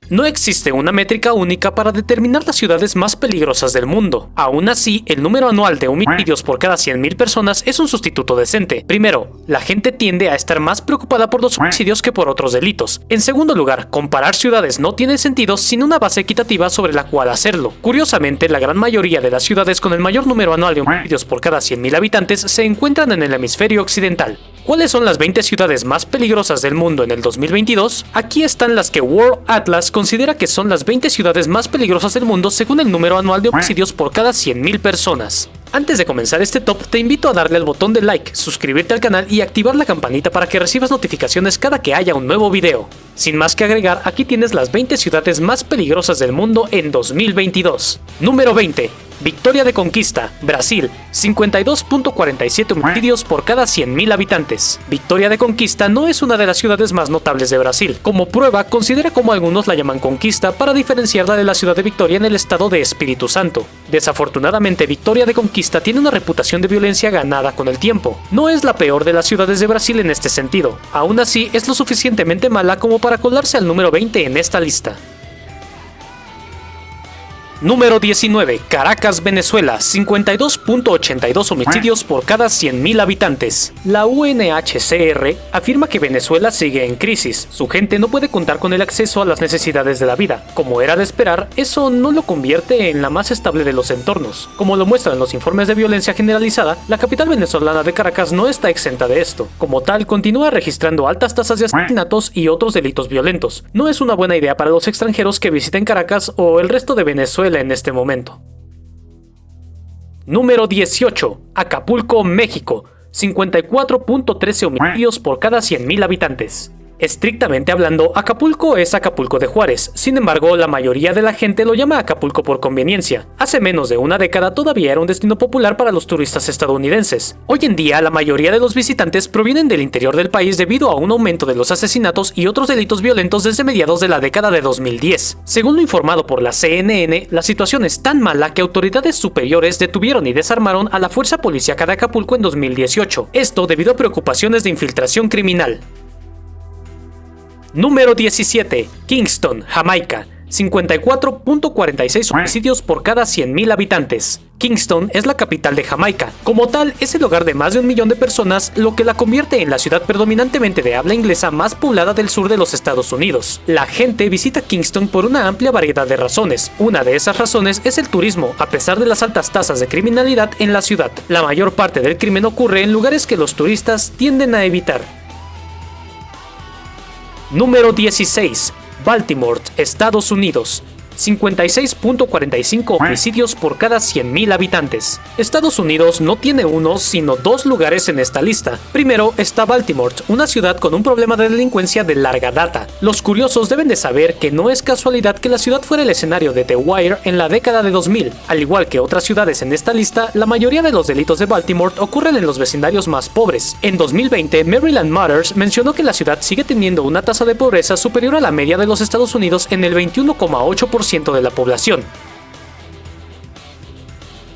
No existe una métrica única para determinar las ciudades más peligrosas del mundo. Aún así, el número anual de homicidios por cada 100.000 personas es un sustituto decente. Primero, la gente tiende a estar más preocupada por los homicidios que por otros delitos. En segundo lugar, comparar ciudades no tiene sentido sin una base equitativa sobre la cual hacerlo. Curiosamente, la gran mayoría de las ciudades con el mayor número anual de homicidios por cada 100.000 habitantes se encuentran en el hemisferio occidental. ¿Cuáles son las 20 ciudades más peligrosas del mundo en el 2022? Aquí están las que World Atlas considera que son las 20 ciudades más peligrosas del mundo según el número anual de homicidios por cada 100.000 personas. Antes de comenzar este top, te invito a darle al botón de like, suscribirte al canal y activar la campanita para que recibas notificaciones cada que haya un nuevo video. Sin más que agregar, aquí tienes las 20 ciudades más peligrosas del mundo en 2022. Número 20. Victoria de Conquista, Brasil, 52.47 homicidios por cada 100.000 habitantes. Victoria de Conquista no es una de las ciudades más notables de Brasil. Como prueba, considera como algunos la llaman Conquista para diferenciarla de la ciudad de Victoria en el estado de Espíritu Santo. Desafortunadamente, Victoria de Conquista tiene una reputación de violencia ganada con el tiempo. No es la peor de las ciudades de Brasil en este sentido. Aún así, es lo suficientemente mala como para colarse al número 20 en esta lista. Número 19. Caracas, Venezuela, 52.82 homicidios por cada 100.000 habitantes. La UNHCR afirma que Venezuela sigue en crisis. Su gente no puede contar con el acceso a las necesidades de la vida. Como era de esperar, eso no lo convierte en la más estable de los entornos. Como lo muestran los informes de violencia generalizada, la capital venezolana de Caracas no está exenta de esto. Como tal, continúa registrando altas tasas de asesinatos y otros delitos violentos. No es una buena idea para los extranjeros que visiten Caracas o el resto de Venezuela en este momento. Número 18. Acapulco, México, 54.13 homicidios por cada 100.000 habitantes. Estrictamente hablando, Acapulco es Acapulco de Juárez. Sin embargo, la mayoría de la gente lo llama Acapulco por conveniencia. Hace menos de una década todavía era un destino popular para los turistas estadounidenses. Hoy en día, la mayoría de los visitantes provienen del interior del país debido a un aumento de los asesinatos y otros delitos violentos desde mediados de la década de 2010. Según lo informado por la CNN, la situación es tan mala que autoridades superiores detuvieron y desarmaron a la fuerza policíaca de Acapulco en 2018. Esto debido a preocupaciones de infiltración criminal. Número 17. Kingston, Jamaica, 54.46 homicidios por cada 100.000 habitantes. Kingston es la capital de Jamaica. Como tal, es el hogar de más de 1 millón de personas, lo que la convierte en la ciudad predominantemente de habla inglesa más poblada del sur de los Estados Unidos. La gente visita Kingston por una amplia variedad de razones. Una de esas razones es el turismo, a pesar de las altas tasas de criminalidad en la ciudad. La mayor parte del crimen ocurre en lugares que los turistas tienden a evitar. Número 16. Baltimore, Estados Unidos, 56.45 homicidios por cada 100.000 habitantes. Estados Unidos no tiene uno, sino dos lugares en esta lista. Primero está Baltimore, una ciudad con un problema de delincuencia de larga data. Los curiosos deben de saber que no es casualidad que la ciudad fuera el escenario de The Wire en la década de 2000. Al igual que otras ciudades en esta lista, la mayoría de los delitos de Baltimore ocurren en los vecindarios más pobres. En 2020, Maryland Matters mencionó que la ciudad sigue teniendo una tasa de pobreza superior a la media de los Estados Unidos en el 21,8% de la población.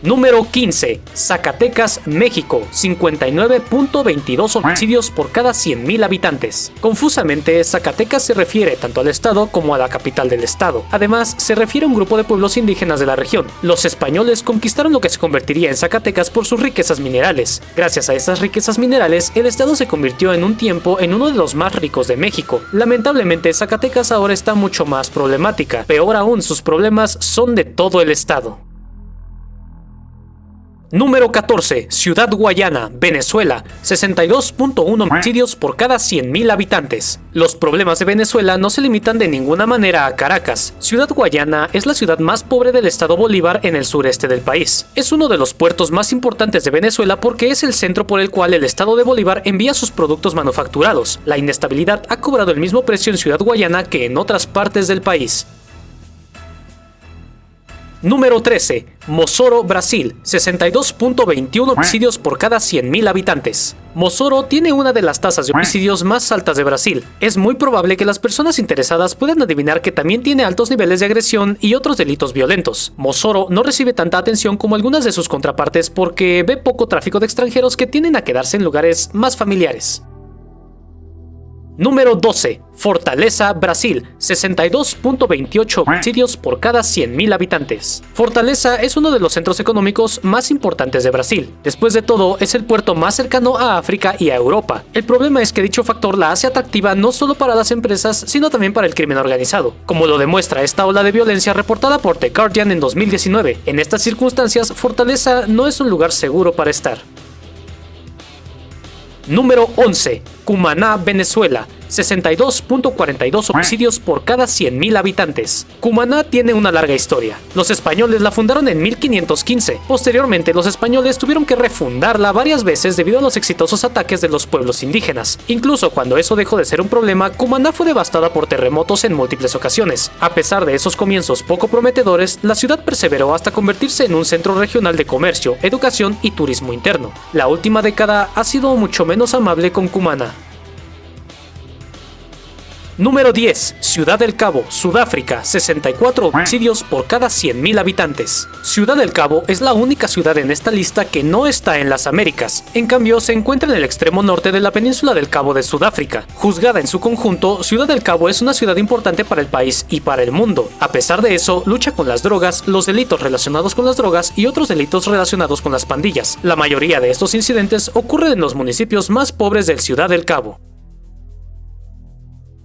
Número 15. Zacatecas, México, 59.22 homicidios por cada 100.000 habitantes. Confusamente, Zacatecas se refiere tanto al estado como a la capital del estado. Además, se refiere a un grupo de pueblos indígenas de la región. Los españoles conquistaron lo que se convertiría en Zacatecas por sus riquezas minerales. Gracias a esas riquezas minerales, el estado se convirtió en un tiempo en uno de los más ricos de México. Lamentablemente, Zacatecas ahora está mucho más problemática. Peor aún, sus problemas son de todo el estado. Número 14. Ciudad Guayana, Venezuela, 62.1 homicidios por cada 100.000 habitantes. Los problemas de Venezuela no se limitan de ninguna manera a Caracas. Ciudad Guayana es la ciudad más pobre del estado Bolívar en el sureste del país. Es uno de los puertos más importantes de Venezuela porque es el centro por el cual el estado de Bolívar envía sus productos manufacturados. La inestabilidad ha cobrado el mismo precio en Ciudad Guayana que en otras partes del país. Número 13. Mossoró, Brasil, 62.21 homicidios por cada 100.000 habitantes. Mossoró tiene una de las tasas de homicidios más altas de Brasil. Es muy probable que las personas interesadas puedan adivinar que también tiene altos niveles de agresión y otros delitos violentos. Mossoró no recibe tanta atención como algunas de sus contrapartes porque ve poco tráfico de extranjeros que tienden a quedarse en lugares más familiares. Número 12. Fortaleza, Brasil, 62.28 homicidios por cada 100.000 habitantes. Fortaleza es uno de los centros económicos más importantes de Brasil. Después de todo, es el puerto más cercano a África y a Europa. El problema es que dicho factor la hace atractiva no solo para las empresas, sino también para el crimen organizado, como lo demuestra esta ola de violencia reportada por The Guardian en 2019. En estas circunstancias, Fortaleza no es un lugar seguro para estar. Número 11. Cumaná, Venezuela, 62.42 homicidios por cada 100.000 habitantes. Cumaná tiene una larga historia. Los españoles la fundaron en 1515. Posteriormente, los españoles tuvieron que refundarla varias veces debido a los exitosos ataques de los pueblos indígenas. Incluso cuando eso dejó de ser un problema, Cumaná fue devastada por terremotos en múltiples ocasiones. A pesar de esos comienzos poco prometedores, la ciudad perseveró hasta convertirse en un centro regional de comercio, educación y turismo interno. La última década ha sido mucho menos amable con Cumaná. Número 10. Ciudad del Cabo, Sudáfrica, 64 homicidios por cada 100.000 habitantes. Ciudad del Cabo es la única ciudad en esta lista que no está en las Américas. En cambio, se encuentra en el extremo norte de la península del Cabo de Sudáfrica. Juzgada en su conjunto, Ciudad del Cabo es una ciudad importante para el país y para el mundo. A pesar de eso, lucha con las drogas, los delitos relacionados con las drogas y otros delitos relacionados con las pandillas. La mayoría de estos incidentes ocurren en los municipios más pobres del Ciudad del Cabo.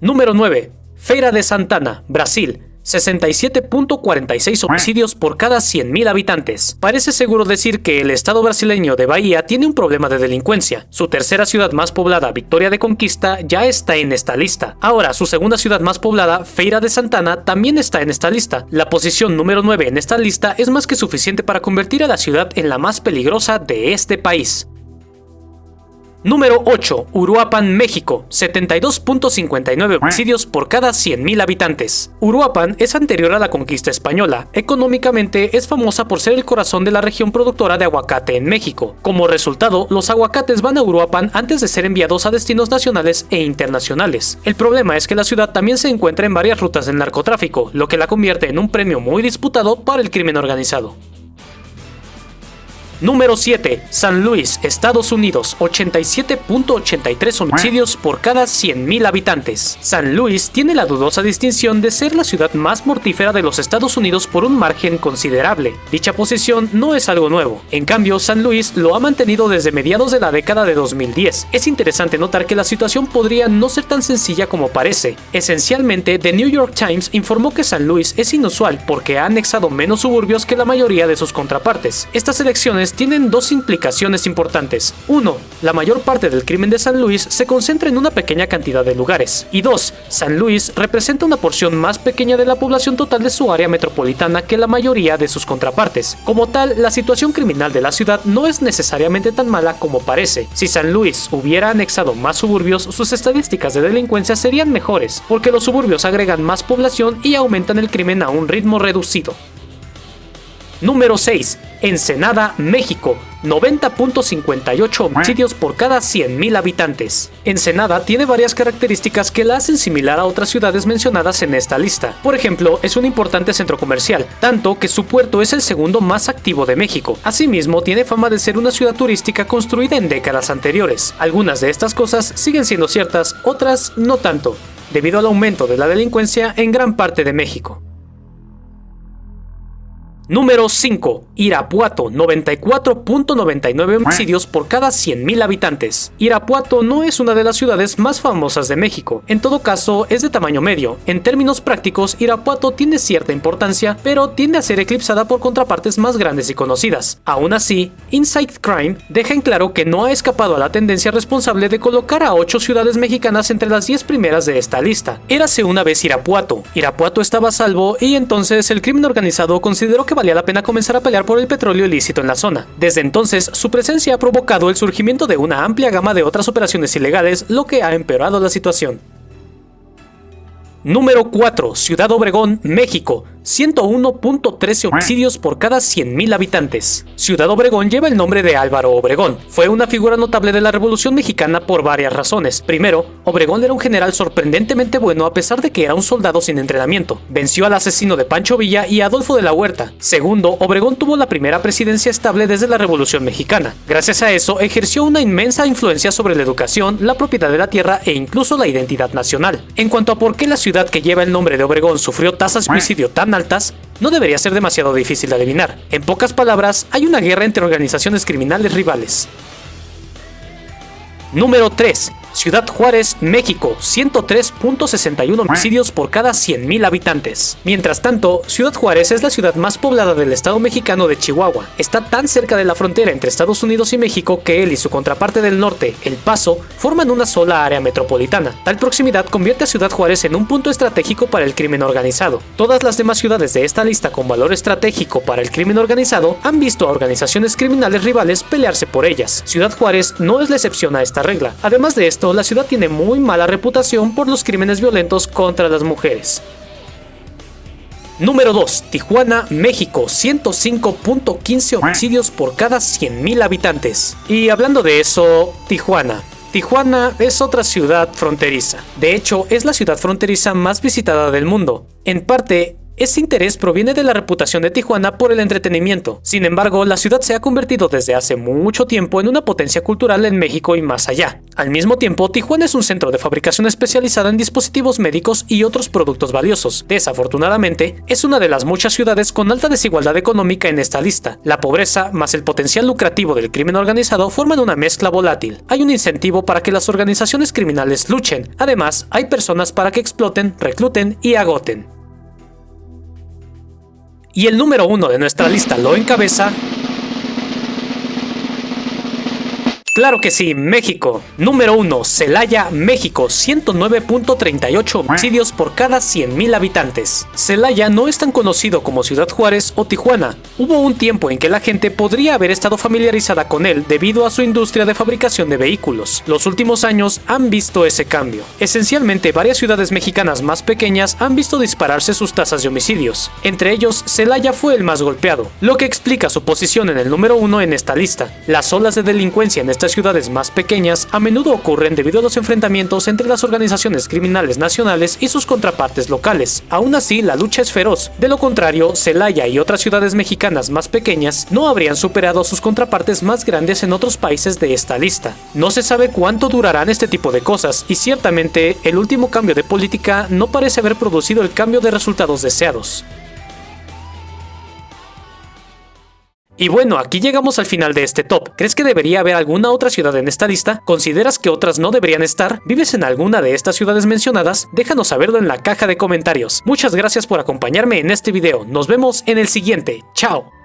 Número 9. Feira de Santana, Brasil, 67.46 homicidios por cada 100.000 habitantes. Parece seguro decir que el estado brasileño de Bahía tiene un problema de delincuencia. Su tercera ciudad más poblada, Vitória de Conquista, ya está en esta lista. Ahora, su segunda ciudad más poblada, Feira de Santana, también está en esta lista. La posición número 9 en esta lista es más que suficiente para convertir a la ciudad en la más peligrosa de este país. Número 8. Uruapan, México, 72.59 homicidios por cada 100.000 habitantes. Uruapan es anterior a la conquista española. Económicamente es famosa por ser el corazón de la región productora de aguacate en México. Como resultado, los aguacates van a Uruapan antes de ser enviados a destinos nacionales e internacionales. El problema es que la ciudad también se encuentra en varias rutas del narcotráfico, lo que la convierte en un premio muy disputado para el crimen organizado. Número 7. San Luis, Estados Unidos, 87.83 homicidios por cada 100.000 habitantes. San Luis tiene la dudosa distinción de ser la ciudad más mortífera de los Estados Unidos por un margen considerable. Dicha posición no es algo nuevo. En cambio, San Luis lo ha mantenido desde mediados de la década de 2010. Es interesante notar que la situación podría no ser tan sencilla como parece. Esencialmente, The New York Times informó que San Luis es inusual porque ha anexado menos suburbios que la mayoría de sus contrapartes. Estas elecciones tienen dos implicaciones importantes. 1. La mayor parte del crimen de San Luis se concentra en una pequeña cantidad de lugares. Y 2. San Luis representa una porción más pequeña de la población total de su área metropolitana que la mayoría de sus contrapartes. Como tal, la situación criminal de la ciudad no es necesariamente tan mala como parece. Si San Luis hubiera anexado más suburbios, sus estadísticas de delincuencia serían mejores, porque los suburbios agregan más población y aumentan el crimen a un ritmo reducido. Número 6. Ensenada, México, 90.58 homicidios por cada 100.000 habitantes. Ensenada tiene varias características que la hacen similar a otras ciudades mencionadas en esta lista. Por ejemplo, es un importante centro comercial, tanto que su puerto es el segundo más activo de México. Asimismo, tiene fama de ser una ciudad turística construida en décadas anteriores. Algunas de estas cosas siguen siendo ciertas, otras no tanto, debido al aumento de la delincuencia en gran parte de México. Número 5. Irapuato, 94.99 homicidios por cada 100.000 habitantes. Irapuato no es una de las ciudades más famosas de México. En todo caso, es de tamaño medio. En términos prácticos, Irapuato tiene cierta importancia, pero tiende a ser eclipsada por contrapartes más grandes y conocidas. Aún así, Inside Crime deja en claro que no ha escapado a la tendencia responsable de colocar a 8 ciudades mexicanas entre las 10 primeras de esta lista. Érase una vez Irapuato. Irapuato estaba a salvo y entonces el crimen organizado consideró que valía la pena comenzar a pelear por el petróleo ilícito en la zona. Desde entonces, su presencia ha provocado el surgimiento de una amplia gama de otras operaciones ilegales, lo que ha empeorado la situación. Número 4. Ciudad Obregón, México, 101.13 homicidios por cada 100.000 habitantes. Ciudad Obregón lleva el nombre de Álvaro Obregón. Fue una figura notable de la Revolución Mexicana por varias razones. Primero, Obregón era un general sorprendentemente bueno a pesar de que era un soldado sin entrenamiento. Venció al asesino de Pancho Villa y Adolfo de la Huerta. Segundo, Obregón tuvo la primera presidencia estable desde la Revolución Mexicana. Gracias a eso, ejerció una inmensa influencia sobre la educación, la propiedad de la tierra e incluso la identidad nacional. En cuanto a por qué la ciudad que lleva el nombre de Obregón sufrió tasas de homicidio tan altas, no debería ser demasiado difícil de adivinar. En pocas palabras, hay una guerra entre organizaciones criminales rivales. Número 3. Ciudad Juárez, México, 103.61 homicidios por cada 100.000 habitantes. Mientras tanto, Ciudad Juárez es la ciudad más poblada del estado mexicano de Chihuahua. Está tan cerca de la frontera entre Estados Unidos y México que él y su contraparte del norte, El Paso, forman una sola área metropolitana. Tal proximidad convierte a Ciudad Juárez en un punto estratégico para el crimen organizado. Todas las demás ciudades de esta lista con valor estratégico para el crimen organizado han visto a organizaciones criminales rivales pelearse por ellas. Ciudad Juárez no es la excepción a esta regla. Además de esto, la ciudad tiene muy mala reputación por los crímenes violentos contra las mujeres. Número 2. Tijuana, México, 105.15 homicidios por cada 100.000 habitantes. Y hablando de eso, Tijuana es otra ciudad fronteriza. De hecho, es la ciudad fronteriza más visitada del mundo. En parte, ese interés proviene de la reputación de Tijuana por el entretenimiento. Sin embargo, la ciudad se ha convertido desde hace mucho tiempo en una potencia cultural en México y más allá. Al mismo tiempo, Tijuana es un centro de fabricación especializada en dispositivos médicos y otros productos valiosos. Desafortunadamente, es una de las muchas ciudades con alta desigualdad económica en esta lista. La pobreza más el potencial lucrativo del crimen organizado forman una mezcla volátil. Hay un incentivo para que las organizaciones criminales luchen. Además, hay personas para que exploten, recluten y agoten. Y el número 1 de nuestra lista lo encabeza... Claro que sí, México. Número 1, Celaya, México, 109.38 homicidios por cada 100.000 habitantes. Celaya no es tan conocido como Ciudad Juárez o Tijuana. Hubo un tiempo en que la gente podría haber estado familiarizada con él debido a su industria de fabricación de vehículos. Los últimos años han visto ese cambio. Esencialmente, varias ciudades mexicanas más pequeñas han visto dispararse sus tasas de homicidios. Entre ellos, Celaya fue el más golpeado, lo que explica su posición en el número 1 en esta lista. Las olas de delincuencia en esta ciudades más pequeñas a menudo ocurren debido a los enfrentamientos entre las organizaciones criminales nacionales y sus contrapartes locales. Aún así, la lucha es feroz. De lo contrario, Celaya y otras ciudades mexicanas más pequeñas no habrían superado a sus contrapartes más grandes en otros países de esta lista. No se sabe cuánto durarán este tipo de cosas, y ciertamente el último cambio de política no parece haber producido el cambio de resultados deseados. Y bueno, aquí llegamos al final de este top. ¿Crees que debería haber alguna otra ciudad en esta lista? ¿Consideras que otras no deberían estar? ¿Vives en alguna de estas ciudades mencionadas? Déjanos saberlo en la caja de comentarios. Muchas gracias por acompañarme en este video. Nos vemos en el siguiente. ¡Chao!